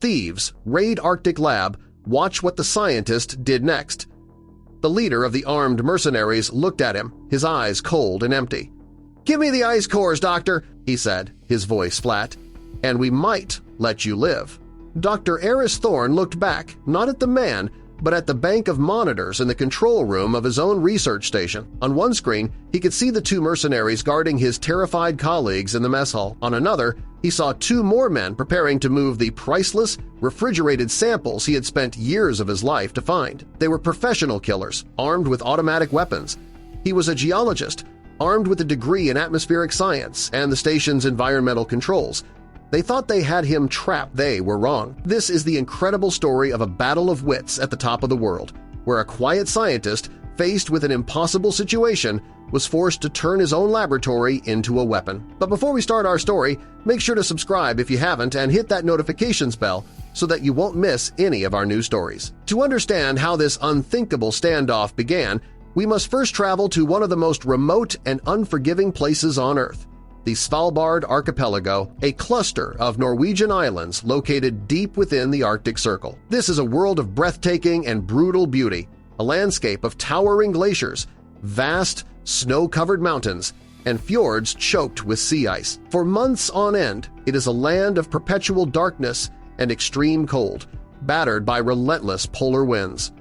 Thieves, raid Arctic lab, watch what the scientist did next. The leader of the armed mercenaries looked at him, his eyes cold and empty. "Give me the ice cores, Doctor," he said, his voice flat, "and we might let you live." Dr. Aris Thorne looked back, not at the man, but at the bank of monitors in the control room of his own research station. On one screen, he could see the two mercenaries guarding his terrified colleagues in the mess hall. On another, he saw two more men preparing to move the priceless, refrigerated samples he had spent years of his life to find. They were professional killers, armed with automatic weapons. He was a geologist, armed with a degree in atmospheric science and the station's environmental controls. They thought they had him trapped. They were wrong. This is the incredible story of a battle of wits at the top of the world, where a quiet scientist, faced with an impossible situation, was forced to turn his own laboratory into a weapon. But before we start our story, make sure to subscribe if you haven't and hit that notifications bell so that you won't miss any of our new stories. To understand how this unthinkable standoff began, we must first travel to one of the most remote and unforgiving places on Earth, the Svalbard Archipelago, a cluster of Norwegian islands located deep within the Arctic Circle. This is a world of breathtaking and brutal beauty, a landscape of towering glaciers, vast, snow-covered mountains, and fjords choked with sea ice. For months on end, it is a land of perpetual darkness and extreme cold, battered by relentless polar winds.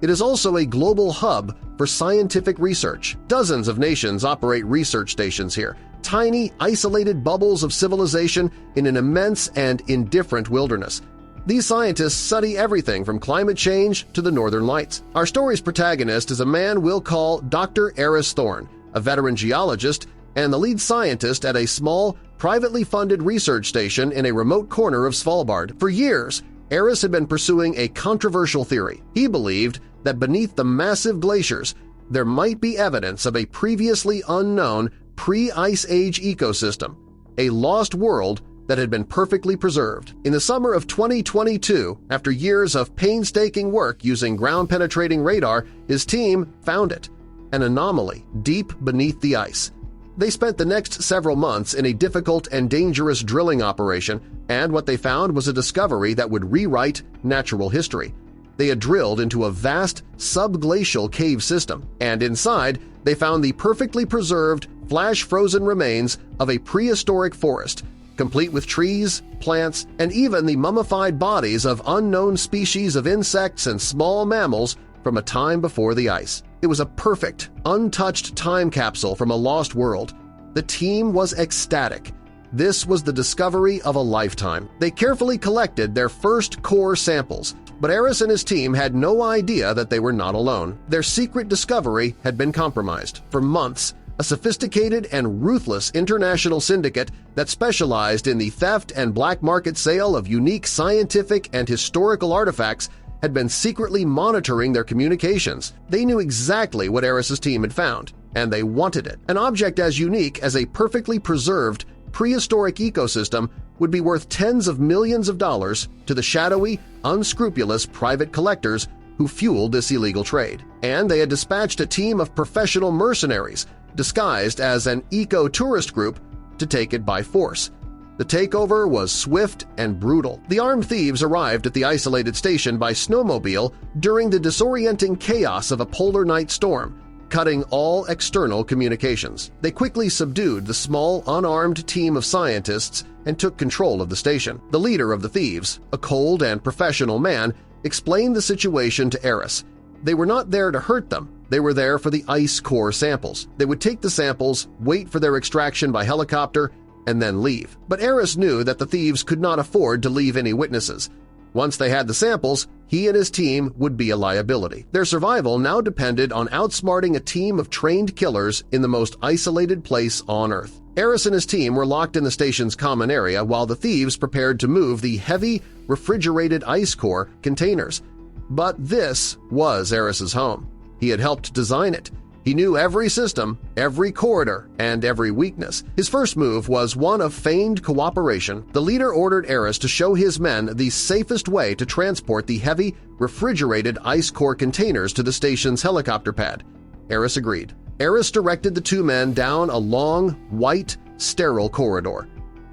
It is also a global hub for scientific research. Dozens of nations operate research stations here, tiny, isolated bubbles of civilization in an immense and indifferent wilderness. These scientists study everything from climate change to the Northern Lights. Our story's protagonist is a man we'll call Dr. Aris Thorne, a veteran geologist and the lead scientist at a small, privately funded research station in a remote corner of Svalbard. For years, Aris had been pursuing a controversial theory. He believed that beneath the massive glaciers, there might be evidence of a previously unknown pre-Ice Age ecosystem, a lost world that had been perfectly preserved. In the summer of 2022, after years of painstaking work using ground-penetrating radar, his team found it, an anomaly deep beneath the ice. They spent the next several months in a difficult and dangerous drilling operation, and what they found was a discovery that would rewrite natural history. They had drilled into a vast subglacial cave system, and inside they found the perfectly preserved, flash-frozen remains of a prehistoric forest, complete with trees, plants, and even the mummified bodies of unknown species of insects and small mammals from a time before the ice. It was a perfect, untouched time capsule from a lost world. The team was ecstatic. This was the discovery of a lifetime. They carefully collected their first core samples, but Aris and his team had no idea that they were not alone. Their secret discovery had been compromised. For months, a sophisticated and ruthless international syndicate that specialized in the theft and black market sale of unique scientific and historical artifacts had been secretly monitoring their communications. They knew exactly what Aris's team had found, and they wanted it. An object as unique as a perfectly preserved prehistoric ecosystem would be worth tens of millions of dollars to the shadowy, unscrupulous private collectors who fueled this illegal trade. And they had dispatched a team of professional mercenaries disguised as an eco-tourist group to take it by force. The takeover was swift and brutal. The armed thieves arrived at the isolated station by snowmobile during the disorienting chaos of a polar night storm, cutting all external communications. They quickly subdued the small, unarmed team of scientists and took control of the station. The leader of the thieves, a cold and professional man, explained the situation to Aris. They were not there to hurt them. They were there for the ice core samples. They would take the samples, wait for their extraction by helicopter, and then leave. But Aris knew that the thieves could not afford to leave any witnesses. Once they had the samples, he and his team would be a liability. Their survival now depended on outsmarting a team of trained killers in the most isolated place on Earth. Aris and his team were locked in the station's common area while the thieves prepared to move the heavy, refrigerated ice core containers. But this was Aris's home. He had helped design it. He knew every system, every corridor, and every weakness. His first move was one of feigned cooperation. The leader ordered Aris to show his men the safest way to transport the heavy, refrigerated ice core containers to the station's helicopter pad. Aris agreed. Aris directed the two men down a long, white, sterile corridor.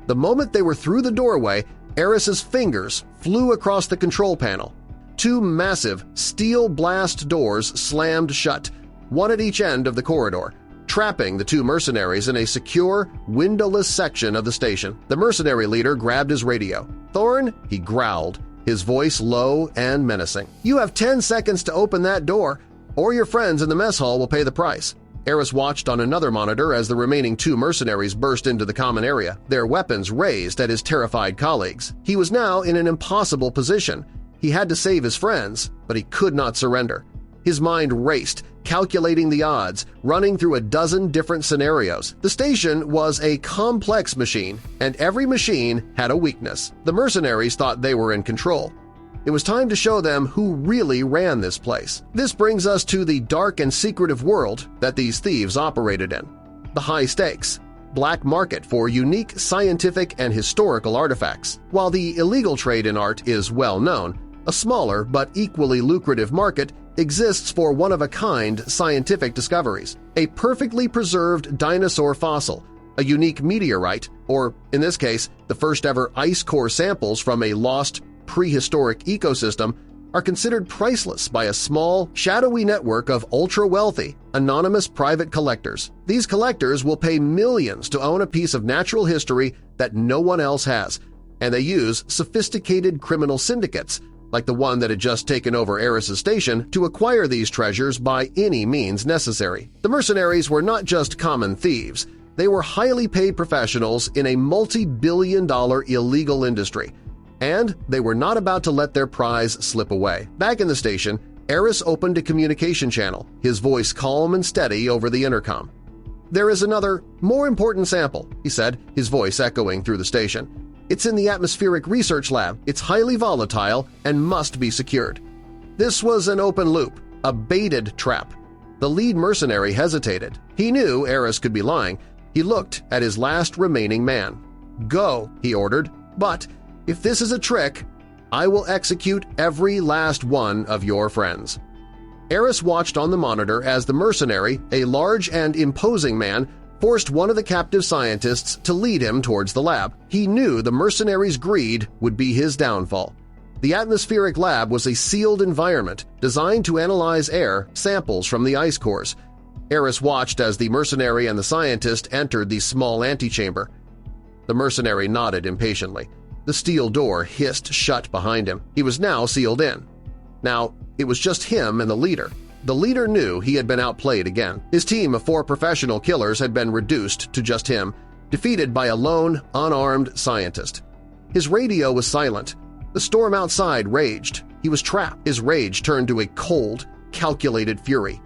The moment they were through the doorway, Aris's fingers flew across the control panel. Two massive steel blast doors slammed shut, one at each end of the corridor, trapping the two mercenaries in a secure, windowless section of the station. The mercenary leader grabbed his radio. "Thorne," he growled, his voice low and menacing. "You have 10 seconds to open that door, or your friends in the mess hall will pay the price." Aris watched on another monitor as the remaining two mercenaries burst into the common area, their weapons raised at his terrified colleagues. He was now in an impossible position. He had to save his friends, but he could not surrender. His mind raced, calculating the odds, running through a dozen different scenarios. The station was a complex machine, and every machine had a weakness. The mercenaries thought they were in control. It was time to show them who really ran this place. This brings us to the dark and secretive world that these thieves operated in. The high stakes, black market for unique scientific and historical artifacts. While the illegal trade in art is well known, a smaller but equally lucrative market exists for one-of-a-kind scientific discoveries. A perfectly preserved dinosaur fossil, a unique meteorite, or, in this case, the first-ever ice core samples from a lost prehistoric ecosystem, are considered priceless by a small, shadowy network of ultra-wealthy, anonymous private collectors. These collectors will pay millions to own a piece of natural history that no one else has, and they use sophisticated criminal syndicates, like the one that had just taken over Aris's station, to acquire these treasures by any means necessary. The mercenaries were not just common thieves. They were highly paid professionals in a multi-billion-dollar illegal industry, and they were not about to let their prize slip away. Back in the station, Aris opened a communication channel, his voice calm and steady over the intercom. "There is another, more important sample," he said, his voice echoing through the station. "It's in the atmospheric research lab. It's highly volatile and must be secured." This was an open loop, a baited trap. The lead mercenary hesitated. He knew Aris could be lying. He looked at his last remaining man. "Go," he ordered, "but if this is a trick, I will execute every last one of your friends." Aris watched on the monitor as the mercenary, a large and imposing man, forced one of the captive scientists to lead him towards the lab. He knew the mercenary's greed would be his downfall. The atmospheric lab was a sealed environment designed to analyze air samples from the ice cores. Aris watched as the mercenary and the scientist entered the small antechamber. The mercenary nodded impatiently. The steel door hissed shut behind him. He was now sealed in. Now, it was just him and the leader. The leader knew he had been outplayed again. His team of 4 professional killers had been reduced to just him, defeated by a lone, unarmed scientist. His radio was silent. The storm outside raged. He was trapped. His rage turned to a cold, calculated fury.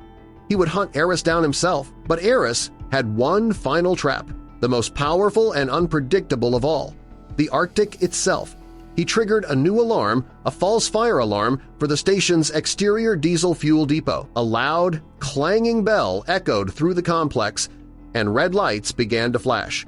He would hunt Aris down himself, but Aris had one final trap, the most powerful and unpredictable of all: the Arctic itself. He triggered a new alarm, a false fire alarm for the station's exterior diesel fuel depot. A loud, clanging bell echoed through the complex, and red lights began to flash.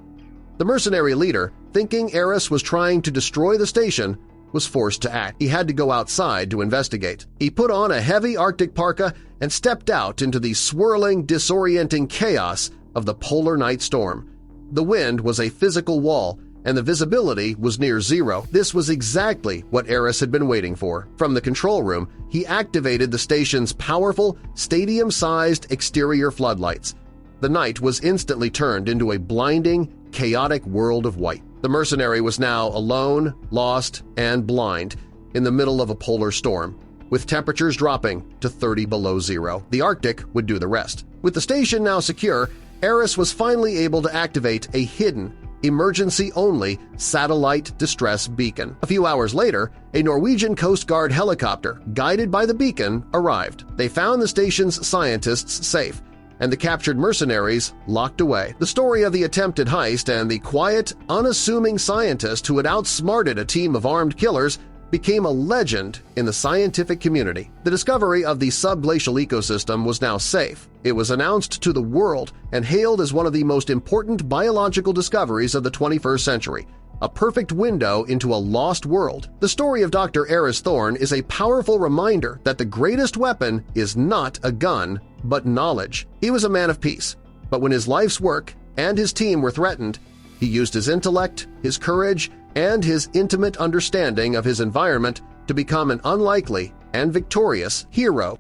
The mercenary leader, thinking Aris was trying to destroy the station, was forced to act. He had to go outside to investigate. He put on a heavy Arctic parka and stepped out into the swirling, disorienting chaos of the polar night storm. The wind was a physical wall, and the visibility was near zero. This was exactly what Aris had been waiting for. From the control room, he activated the station's powerful, stadium-sized exterior floodlights. The night was instantly turned into a blinding, chaotic world of white. The mercenary was now alone, lost, and blind in the middle of a polar storm, with temperatures dropping to 30 below zero. The Arctic would do the rest. With the station now secure, Aris was finally able to activate a hidden, emergency-only satellite distress beacon. A few hours later, a Norwegian Coast Guard helicopter, guided by the beacon, arrived. They found the station's scientists safe, and the captured mercenaries locked away. The story of the attempted heist and the quiet, unassuming scientist who had outsmarted a team of armed killers became a legend in the scientific community. The discovery of the subglacial ecosystem was now safe. It was announced to the world and hailed as one of the most important biological discoveries of the 21st century, a perfect window into a lost world. The story of Dr. Aris Thorne is a powerful reminder that the greatest weapon is not a gun, but knowledge. He was a man of peace, but when his life's work and his team were threatened, he used his intellect, his courage, and his intimate understanding of his environment to become an unlikely and victorious hero.